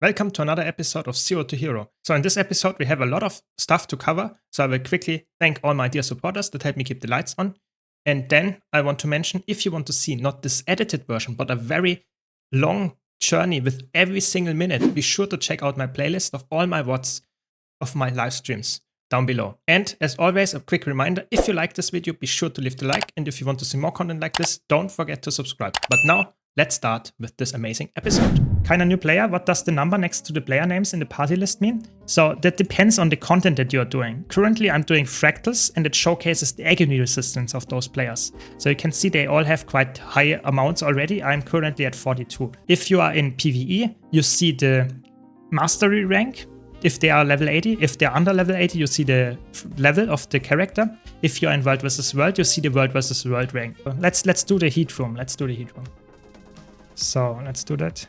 Welcome to another episode of Zero to Hero. So in this episode, we have a lot of stuff to cover. So I will quickly thank all my dear supporters that help me keep the lights on. And then I want to mention, if you want to see not this edited version, but a very long journey with every single minute, be sure to check out my playlist of all my VODs of my live streams down below. And as always, a quick reminder, if you like this video, be sure to leave the like. And if you want to see more content like this, don't forget to subscribe. But now, let's start with this amazing episode. Kind of new player, what does the number next to the player names in the party list mean? So that depends on the content that you're doing. Currently, I'm doing Fractals, and it showcases the agony resistance of those players. So you can see they all have quite high amounts already. I'm currently at 42. If you are in PvE, you see the mastery rank. If they are level 80, if they're under level 80, you see the level of the character. If you're in World vs. World, you see the World vs. World rank. Let's do the heat room. Let's do the heat room. So let's do that.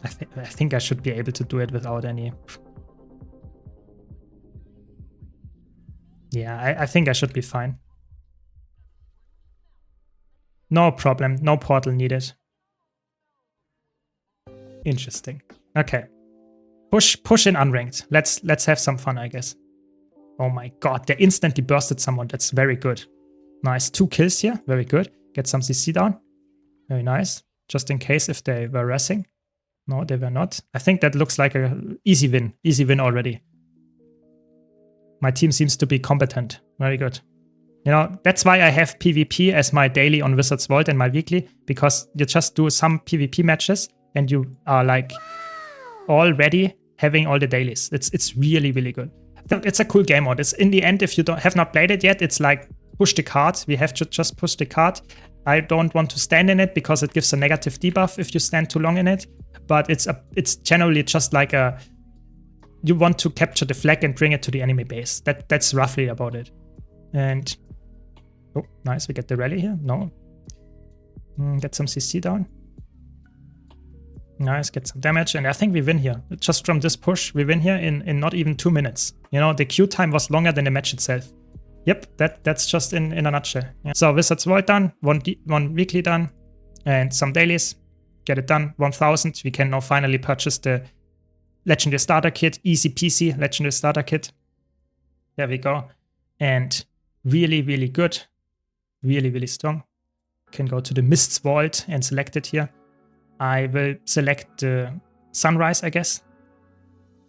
I think I should be able to do it without any. Yeah, I think I should be fine. No problem. No portal needed. Interesting. Okay. Push in unranked. Let's have some fun, I guess. Oh my god, they instantly bursted someone. That's very good. Nice. 2 kills here. Very good. Get some CC down. Very nice. Just in case if they were racing. No, they were not. I think that looks like a easy win. Easy win already. My team seems to be competent. Very good. You know, that's why I have PvP as my daily on Wizards Vault and my weekly. Because you just do some PvP matches and you are like already having all the dailies. It's really, really good. It's a cool game mode. It's in the end, if you have not played it yet, it's like push the card. We have to just push the card. I don't want to stand in it because it gives a negative debuff if you stand too long in it. But it's generally just like you want to capture the flag and bring it to the enemy base. That's roughly about it. And oh, nice, we get the rally here. No, get some CC down. Nice, get some damage, and I think we win here. Just from this push, we win here in not even 2 minutes. You know, the queue time was longer than the match itself. Yep, that's just in a nutshell. Yeah. So Wizards Vault done, one weekly done, and some dailies. Get it done, 1000. We can now finally purchase the Legendary Starter Kit. Easy peasy, Legendary Starter Kit. There we go. And really, really good. Really, really strong. Can go to the Mists Vault and select it here. I will select the Sunrise, I guess.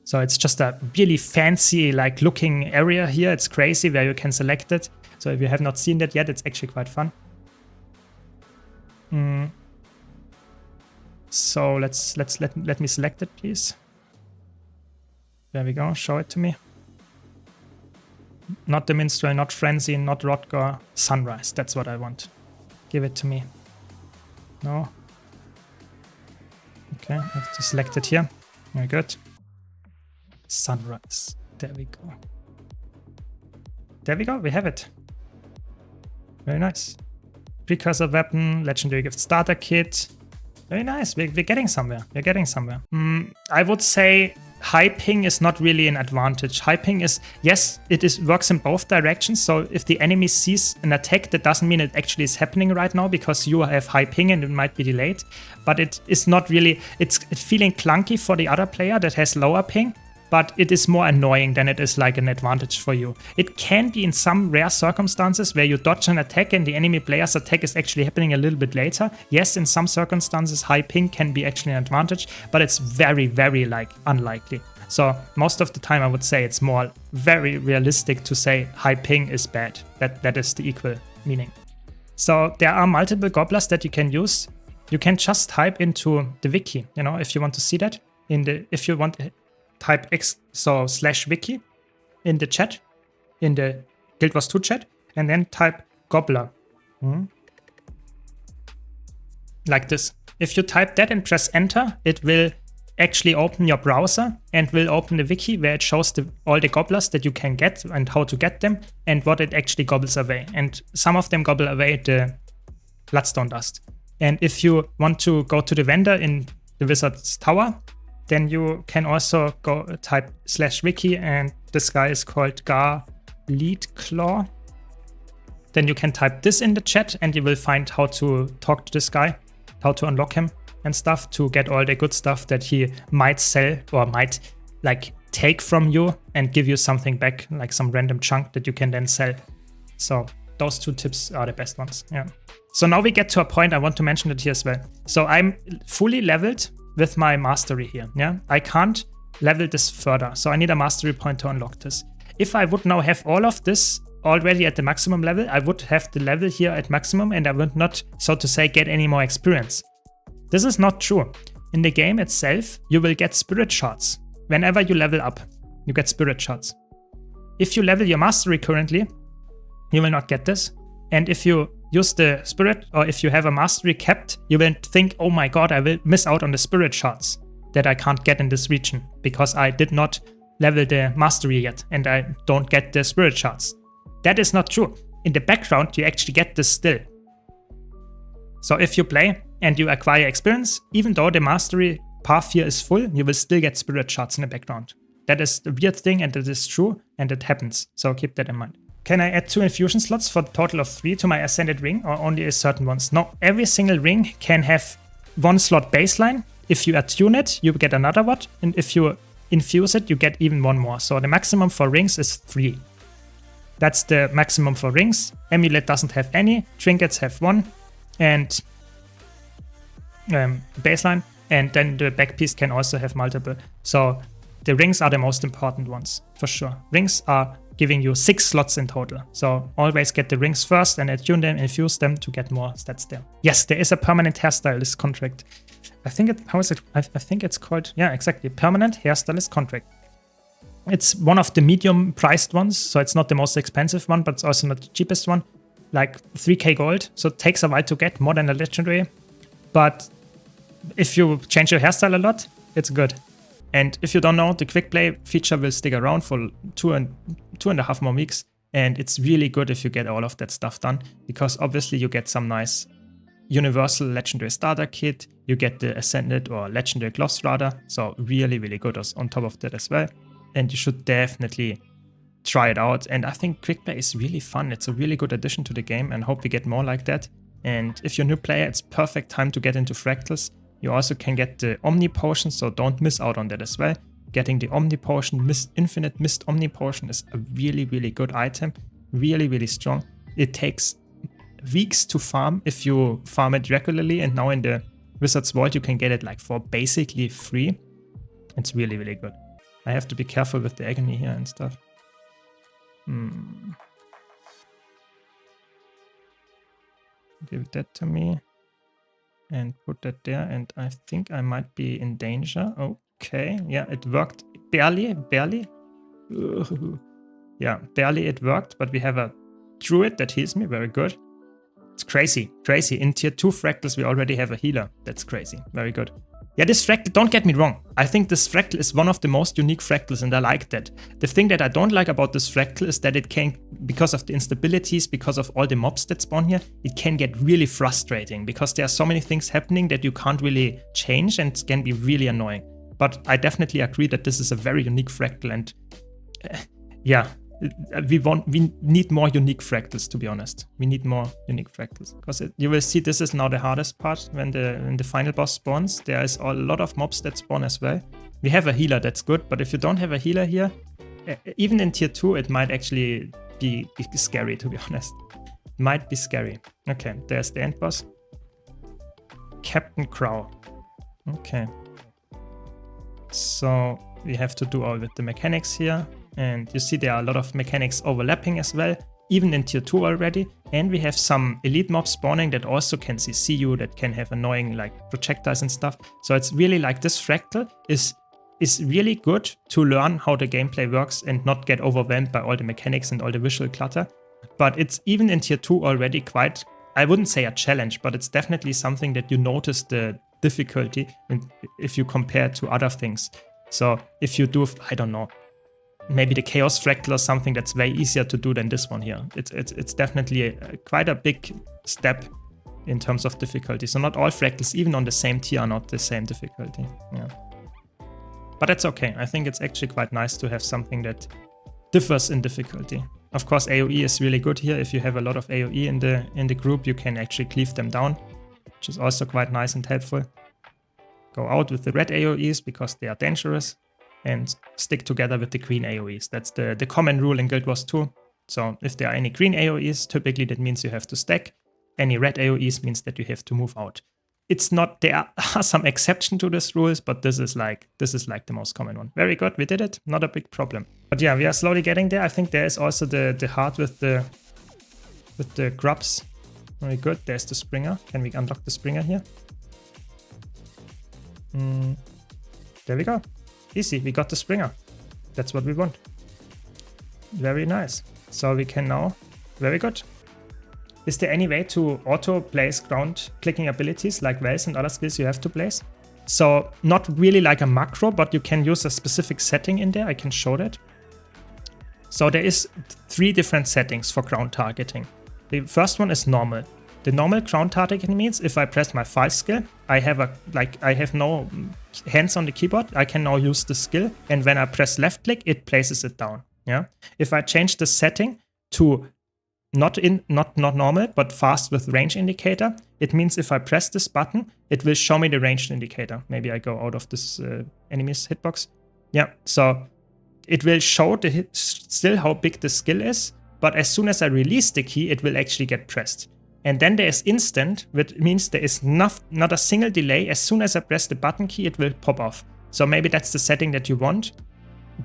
So it's just a really fancy like looking area here. It's crazy where you can select it. So if you have not seen that yet, it's actually quite fun. So let me select it, please. There we go. Show it to me. Not the Minstrel, not Frenzy, not Rodgar. Sunrise. That's what I want. Give it to me. No. Okay, I have to select it here. Very good. Sunrise. There we go. There we go. We have it. Very nice. Precursor weapon, legendary gift starter kit. Very nice. We're getting somewhere. We're getting somewhere. I would say high ping is not really an advantage. High ping is, yes, works in both directions. So if the enemy sees an attack, that doesn't mean it actually is happening right now because you have high ping and it might be delayed. But it is not really, it's feeling clunky for the other player that has lower ping. But it is more annoying than it is like an advantage for you. It can be in some rare circumstances where you dodge an attack and the enemy player's attack is actually happening a little bit later. Yes, in some circumstances, high ping can be actually an advantage, but it's very, very like unlikely. So most of the time, I would say it's more very realistic to say high ping is bad. That is the equal meaning. So there are multiple Gobblers that you can use. You can just type into the wiki, you know, if you want to see that. If you want, type X, so /wiki in the chat, in the Guild Wars 2 chat, and then type Gobbler. Like this. If you type that and press enter, it will actually open your browser and will open the wiki where it shows all the Gobblers that you can get and how to get them and what it actually gobbles away. And some of them gobble away the Bloodstone Dust. And if you want to go to the vendor in the Wizard's Tower, then you can also go type /wiki, and this guy is called Gharr Leadclaw. Then you can type this in the chat and you will find how to talk to this guy, how to unlock him. and stuff to get all the good stuff that he might sell or might like take from you and give you something back, like some random chunk that you can then sell. So those 2 tips are the best ones. Yeah. So now we get to a point, I want to mention it here as well. So I'm fully leveled with my mastery here. Yeah, I can't level this further. So I need a mastery point to unlock this. If I would now have all of this already at the maximum level, I would have the level here at maximum and I would not, so to say, get any more experience. This is not true. In the game itself, you will get spirit shards. Whenever you level up, you get spirit shards. If you level your mastery currently, you will not get this. And if you use the spirit, or if you have a mastery kept, you will think, oh my god, I will miss out on the spirit shards that I can't get in this region because I did not level the mastery yet and I don't get the spirit shards. That is not true. In the background, you actually get this still. So if you play and you acquire experience, even though the mastery path here is full, you will still get spirit shards in the background. That is the weird thing and it is true and it happens. So keep that in mind. Can I add 2 infusion slots for a total of 3 to my ascended ring or only certain ones? No, every single ring can have 1 slot baseline. If you attune it, you get another one. And if you infuse it, you get even 1 more. So the maximum for rings is 3. That's the maximum for rings. Amulet doesn't have any. Trinkets have 1. And baseline. And then the back piece can also have multiple. So the rings are the most important ones, for sure. Rings are giving you 6 slots in total. So always get the rings first and attune them, infuse them to get more stats there. Yes, there is a permanent hairstylist contract. I think I think it's called, yeah, exactly, permanent hairstylist contract. It's one of the medium priced ones, so it's not the most expensive one, but it's also not the cheapest one. Like 3k gold, so it takes a while to get, more than a legendary. But if you change your hairstyle a lot, it's good. And if you don't know, the quick play feature will stick around for 2.5 more weeks. And it's really good if you get all of that stuff done, because obviously you get some nice universal legendary starter kit. You get the ascended or legendary gloves rather. So really, really good on top of that as well. And you should definitely try it out. And I think quick play is really fun. It's a really good addition to the game and hope we get more like that. And if you're a new player, it's perfect time to get into fractals. You also can get the Omnipotion, so don't miss out on that as well. Getting the Omnipotion, Infinite Mist Omnipotion is a really, really good item. Really, really strong. It takes weeks to farm if you farm it regularly, and now in the Wizard's Vault you can get it like for basically free. It's really, really good. I have to be careful with the agony here and stuff. Give that to me. And put that there, and I think I might be in danger. Okay, yeah, it worked. Barely. Yeah, barely it worked, but we have a druid that heals me, very good. It's crazy. In tier 2 fractals, we already have a healer. That's crazy, very good. Yeah, this fractal, don't get me wrong. I think this fractal is one of the most unique fractals, and I like that. The thing that I don't like about this fractal is that it can, because of the instabilities, because of all the mobs that spawn here, it can get really frustrating because there are so many things happening that you can't really change and it can be really annoying. But I definitely agree that this is a very unique fractal, and yeah, we need more unique fractals, to be honest. We need more unique fractals because you will see this is now the hardest part when the final boss spawns. There is a lot of mobs that spawn as well. We have a healer, that's good, but if you don't have a healer here, even in tier 2, it might actually be scary, to be honest. It might be scary. Okay, there's the end boss. Captain Crow. Okay. So we have to do all with the mechanics here. And you see there are a lot of mechanics overlapping as well, even in tier 2 already. And we have some elite mobs spawning that also can CC you, that can have annoying like projectiles and stuff. So it's really like this fractal is really good to learn how the gameplay works and not get overwhelmed by all the mechanics and all the visual clutter. But it's even in tier 2 already quite, I wouldn't say a challenge, but it's definitely something that you notice the difficulty if you compare to other things. So if you do, I don't know, maybe the Chaos Fractal or something, that's way easier to do than this one here. It's definitely quite a big step in terms of difficulty. So not all fractals, even on the same tier, are not the same difficulty. Yeah. But that's okay. I think it's actually quite nice to have something that differs in difficulty. Of course, AoE is really good here. If you have a lot of AoE in the group, you can actually cleave them down, which is also quite nice and helpful. go out with the red AoEs because they are dangerous, and stick together with the green AoEs. That's the common rule in Guild Wars 2. So if there are any green AoEs, typically that means you have to stack. Any red AoEs means that you have to move out. It's not, there are some exceptions to this rules, but this is like the most common one. Very good, we did it, not a big problem. But yeah, we are slowly getting there. I think there is also the heart with the grubs. Very good, there's the Springer. Can we unlock the Springer here? There we go. Easy, we got the Springer. That's what we want. Very nice. So we can now, very good. Is there any way to auto-place ground clicking abilities like wells and other skills you have to place? So not really like a macro, but you can use a specific setting in there. I can show that. So there is 3 different settings for ground targeting. The first one is normal. The normal ground targeting means if I press my 5 skill, I have no hands on the keyboard. I can now use the skill, and when I press left click, it places it down. Yeah. If I change the setting to not normal, but fast with range indicator, it means if I press this button, it will show me the range indicator. Maybe I go out of this enemy's hitbox. Yeah, so it will show still how big the skill is, but as soon as I release the key, it will actually get pressed. And then there is instant, which means there is not a single delay. As soon as I press the button key, it will pop off. So maybe that's the setting that you want.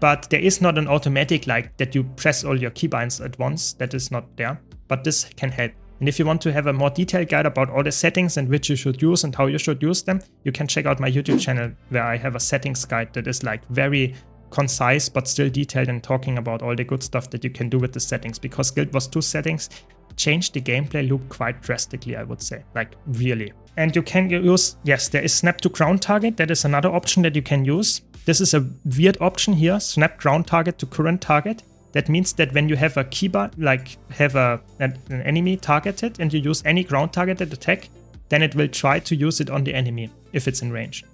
But there is not an automatic like that you press all your keybinds at once. That is not there, but this can help. And if you want to have a more detailed guide about all the settings and which you should use and how you should use them, you can check out my YouTube channel where I have a settings guide that is like very concise but still detailed and talking about all the good stuff that you can do with the settings, because Guild Wars 2 settings changed the gameplay loop quite drastically, I would say, like really. And you can use, yes, there is snap to ground target. That is another option that you can use. This is a weird option here, snap ground target to current target. That means that when you have a keybind, like have an enemy targeted and you use any ground targeted attack, then it will try to use it on the enemy if it's in range.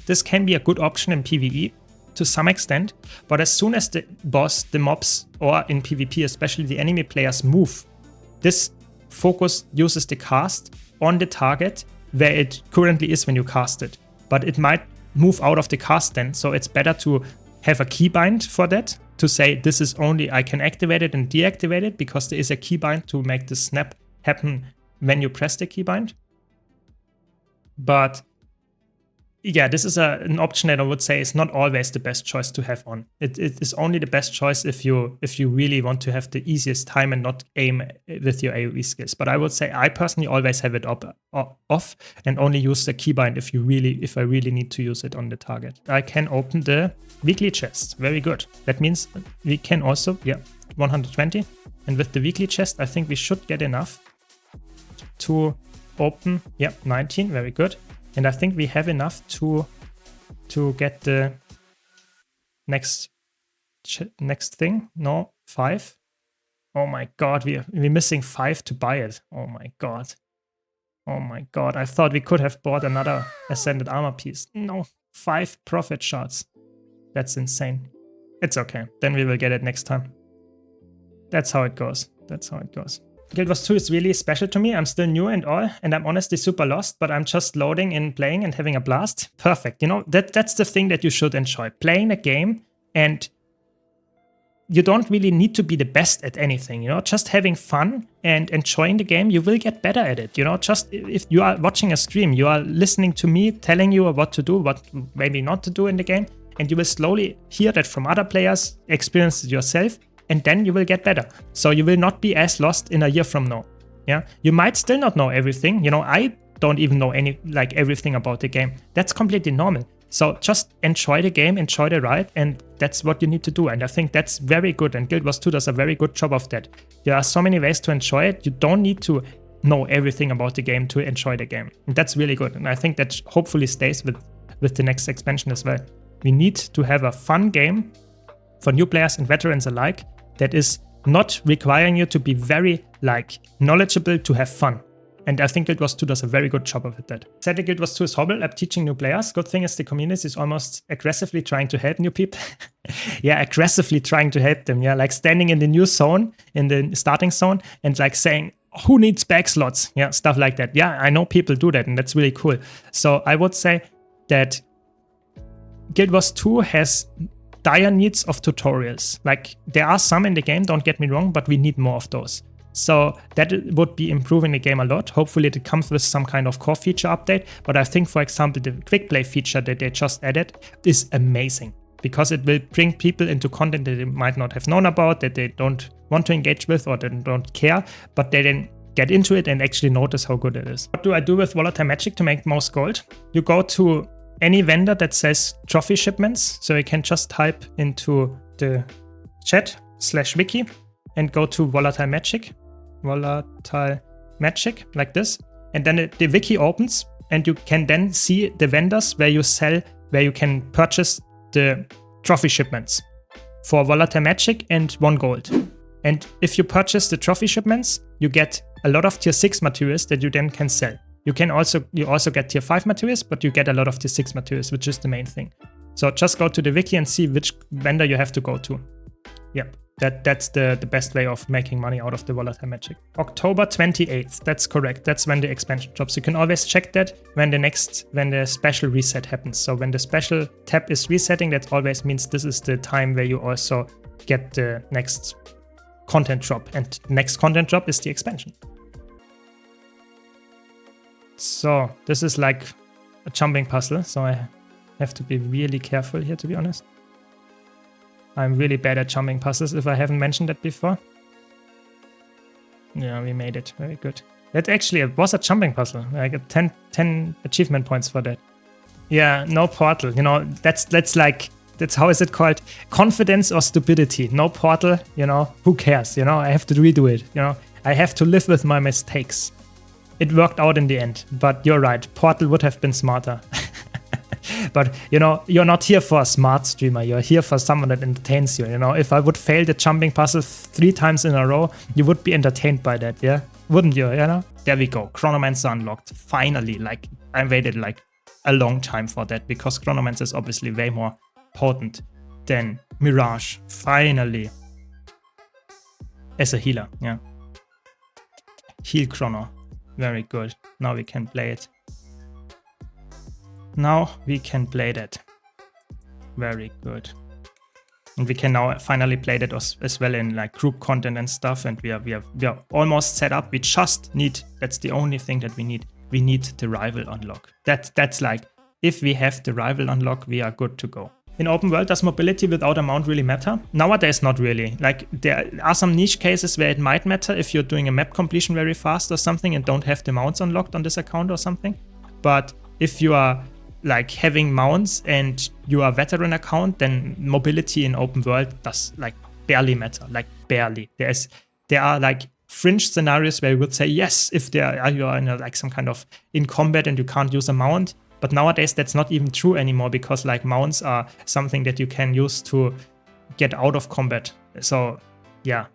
This can be a good option in PvE to some extent, but as soon as the boss, the mobs, or in PvP especially the enemy players move, this focus uses the cast on the target where it currently is when you cast it. But it might move out of the cast then, so it's better to have a keybind for that, to say this is only, I can activate it and deactivate it, because there is a keybind to make the snap happen when you press the keybind. But yeah, this is an option that I would say is not always the best choice to have on. It is only the best choice if you really want to have the easiest time and not aim with your AoE skills. But I would say I personally always have it off and only use the keybind if I really need to use it on the target. I can open the weekly chest. Very good. That means we can also, yeah, 120. And with the weekly chest, I think we should get enough to open, yeah, 19. Very good. And I think we have enough to get the next thing. No, 5. Oh my god, we're missing 5 to buy it. Oh my god. Oh my god, I thought we could have bought another Ascended Armor piece. No, 5 profit shards. That's insane. It's okay, then we will get it next time. That's how it goes. That's how it goes. Guild Wars 2 is really special to me. I'm still new and all, and I'm honestly super lost, but I'm just loading in, playing and having a blast. Perfect. You know, that's the thing that you should enjoy. Playing a game, and you don't really need to be the best at anything, you know, just having fun and enjoying the game, you will get better at it. You know, just if you are watching a stream, you are listening to me telling you what to do, what maybe not to do in the game, and you will slowly hear that from other players, experience it yourself, and then you will get better. So you will not be as lost in a year from now. Yeah, you might still not know everything. You know, I don't even know everything about the game. That's completely normal. So just enjoy the game, enjoy the ride, and that's what you need to do. And I think that's very good. And Guild Wars 2 does a very good job of that. There are so many ways to enjoy it. You don't need to know everything about the game to enjoy the game. And that's really good. And I think that hopefully stays with the next expansion as well. We need to have a fun game for new players and veterans alike that is not requiring you to be very knowledgeable to have fun. And I think Guild Wars 2 does a very good job of it. That sadly, Guild Wars 2 is horrible at teaching new players. Good thing is the community is almost aggressively trying to help new people. Yeah, aggressively trying to help them. Yeah, like standing in the new zone, in the starting zone, and like saying, who needs back slots? Yeah, stuff like that. Yeah, I know people do that, and that's really cool. So I would say that Guild Wars 2 has dire needs of tutorials. Like, there are some in the game, don't get me wrong, but we need more of those. So that would be improving the game a lot. Hopefully it comes with some kind of core feature update. But I think, for example, the Quickplay feature that they just added is amazing, because it will bring people into content that they might not have known about, that they don't want to engage with or they don't care, but they then get into it and actually notice how good it is. What do I do with Volatile Magic to make most gold? You go to any vendor that says trophy shipments. So you can just type into the chat /wiki and go to Volatile Magic like this. And then the wiki opens and you can then see the vendors where you can purchase the trophy shipments for Volatile Magic and 1 gold. And if you purchase the trophy shipments, you get a lot of tier 6 materials that you then can sell. You also get tier 5 materials, but you get a lot of tier 6 materials, which is the main thing. So just go to the wiki and see which vendor you have to go to. Yep, that's the best way of making money out of the Volatile Magic. October 28th, that's correct. That's when the expansion drops. You can always check that when the special reset happens. So when the special tab is resetting, that always means this is the time where you also get the next content drop. And the next content drop is the expansion. So this is like a jumping puzzle, so I have to be really careful here, to be honest. I'm really bad at jumping puzzles, if I haven't mentioned that before. Yeah, we made it. Very good. That actually was a jumping puzzle. I got 10 achievement points for that. Yeah, no portal. You know, that's how is it called? Confidence or stupidity. No portal, you know, who cares? You know, I have to redo it. You know, I have to live with my mistakes. It worked out in the end, but you're right. Portal would have been smarter. But, you know, you're not here for a smart streamer. You're here for someone that entertains you. You know, if I would fail the jumping puzzle 3 times in a row, you would be entertained by that, yeah? Wouldn't you, you know? There we go. Chronomancer unlocked. Finally, like, I waited like a long time for that, because Chronomancer is obviously way more potent than Mirage. Finally. As a healer, yeah. Heal Chrono. Very good. Now we can play it. Now we can play that. Very good. And we can now finally play that as well in like group content and stuff. And we are almost set up. We just need, that's the only thing that we need. We need the rival unlock. That's like, if we have the rival unlock, we are good to go. In open world, does mobility without a mount really matter? Nowadays, not really. Like, there are some niche cases where it might matter if you're doing a map completion very fast or something and don't have the mounts unlocked on this account or something. But if you are like having mounts and you are a veteran account, then mobility in open world does like barely matter, like barely. There are like fringe scenarios where you would say yes if you are in like some kind of in combat and you can't use a mount. But nowadays that's not even true anymore, because like mounts are something that you can use to get out of combat. So yeah,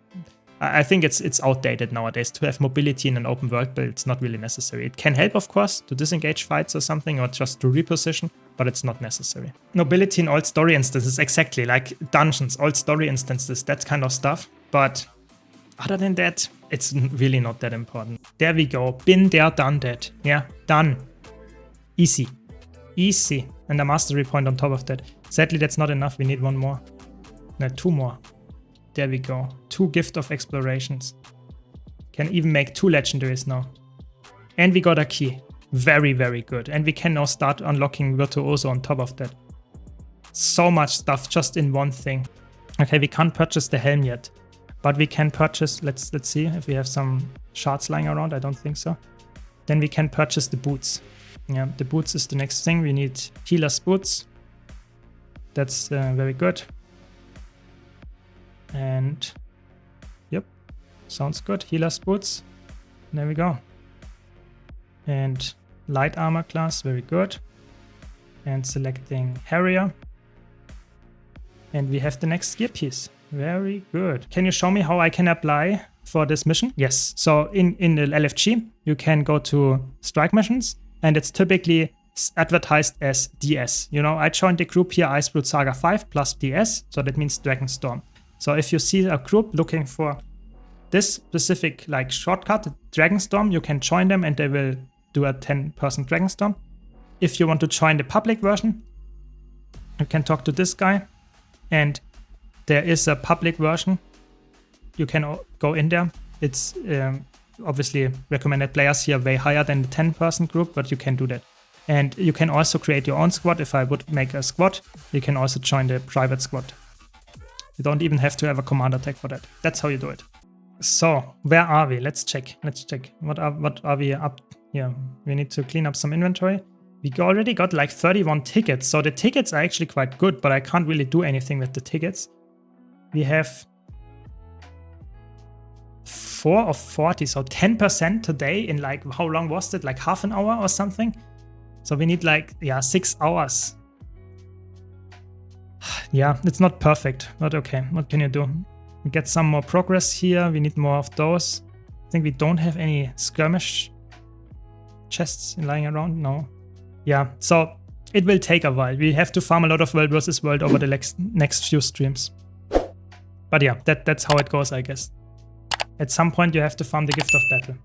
I think it's outdated nowadays to have mobility in an open world, but it's not really necessary. It can help, of course, to disengage fights or something, or just to reposition, but it's not necessary. Mobility in old story instances, exactly, like dungeons, old story instances, that kind of stuff. But other than that, it's really not that important. There we go. Been there, done that. Yeah, done. Easy. Easy. And a mastery point on top of that. Sadly, that's not enough. We need 1 more. No, 2 more. There we go. 2 gift of explorations. Can even make 2 legendaries now. And we got a key. Very, very good. And we can now start unlocking Virtuoso on top of that. So much stuff just in one thing. Okay, we can't purchase the helm yet. But we can purchase, let's see if we have some shards lying around. I don't think so. Then we can purchase the boots. Yeah, the boots is the next thing. We need healer's boots. That's very good. And yep, sounds good. Healer's boots. There we go. And light armor class, very good. And selecting Harrier. And we have the next gear piece. Very good. Can you show me how I can apply for this mission? Yes. So in the LFG, you can go to strike missions, and it's typically advertised as DS. You know, I joined the group here, Icebrood Saga 5 plus DS, so that means Dragonstorm. So if you see a group looking for this specific like shortcut, Dragonstorm, you can join them and they will do a 10-person Dragonstorm. if you want to join the public version, you can talk to this guy, and there is a public version. You can go in there. It's obviously recommended players here way higher than the 10-person group, but you can do that. And you can also create your own squad. If I would make a squad, you can also join the private squad. You don't even have to have a commander tag for that. That's how you do it. So where are we? Let's check. Let's check. What are we up here? We need to clean up some inventory. We already got like 31 tickets. So the tickets are actually quite good, but I can't really do anything with the tickets. We have 4 of 40, so 10% today in like, how long was it? Like half an hour or something? So we need like, yeah, 6 hours. Yeah, it's not perfect, but okay, what can you do? We get some more progress here, we need more of those. I think we don't have any skirmish chests lying around, no. Yeah, so it will take a while. We have to farm a lot of world versus world over the next few streams. But yeah, that's how it goes, I guess. At some point you have to farm the Gift of Battle.